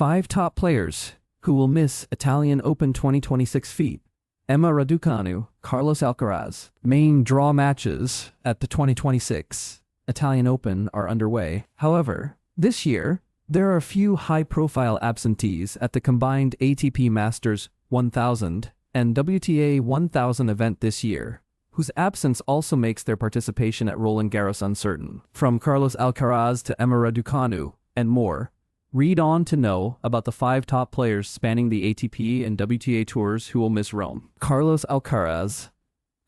5 top players who will miss Italian Open 2026 feat. Emma Raducanu, Carlos Alcaraz. Main draw matches at the 2026 Italian Open are underway. However, this year, there are a few high-profile absentees at the combined ATP Masters 1000 and WTA 1000 event this year, whose absence also makes their participation at Roland Garros uncertain. From Carlos Alcaraz to Emma Raducanu, and more, read on to know about the 5 top players spanning the ATP and WTA tours who will miss Rome. Carlos Alcaraz,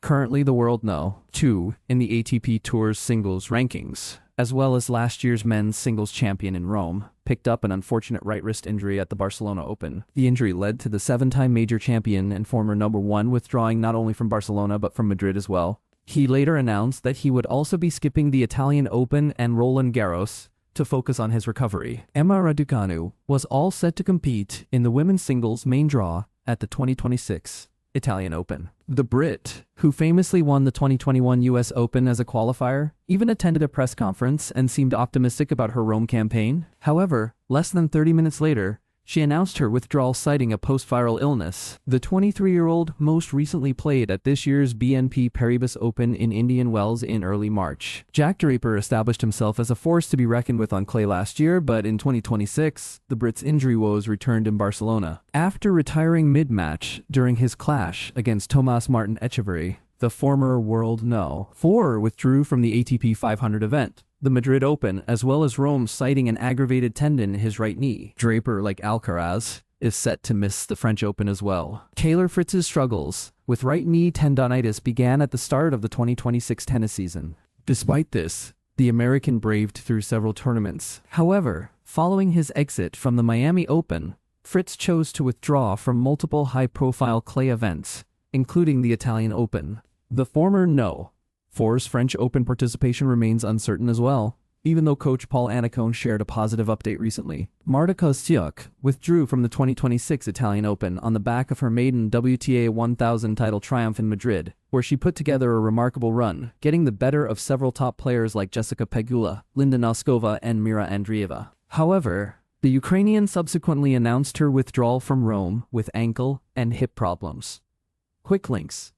currently the world No. 2 in the ATP Tour's singles rankings, as well as last year's men's singles champion in Rome, picked up an unfortunate right wrist injury at the Barcelona Open. The injury led to the 7-time major champion and former number 1 withdrawing not only from Barcelona but from Madrid as well. He later announced that he would also be skipping the Italian Open and Roland Garros to focus on his recovery. Emma Raducanu was all set to compete in the women's singles main draw at the 2026 Italian Open. The Brit, who famously won the 2021 US Open as a qualifier, even attended a press conference and seemed optimistic about her Rome campaign. However, less than 30 minutes later, she announced her withdrawal citing a post-viral illness. The 23-year-old most recently played at this year's BNP Paribas Open in Indian Wells in early March. Jack Draper established himself as a force to be reckoned with on clay last year, but in 2026, the Brit's injury woes returned in Barcelona. After retiring mid-match during his clash against Thomas Martin Etcheverry, the former world No. 4 withdrew from the ATP 500 event, the Madrid Open, as well as Rome, citing an aggravated tendon in his right knee. Draper, like Alcaraz, is set to miss the French Open as well. Taylor Fritz's struggles with right knee tendonitis began at the start of the 2026 tennis season. Despite this, the American braved through several tournaments. However, following his exit from the Miami Open, Fritz chose to withdraw from multiple high-profile clay events, including the Italian Open. The former No. 4's French Open participation remains uncertain as well, even though coach Paul Annacone shared a positive update recently. Marta Kostyuk withdrew from the 2026 Italian Open on the back of her maiden WTA 1000 title triumph in Madrid, where she put together a remarkable run, getting the better of several top players like Jessica Pegula, Linda Noskova, and Mira Andreeva. However, the Ukrainian subsequently announced her withdrawal from Rome with ankle and hip problems. Quick links.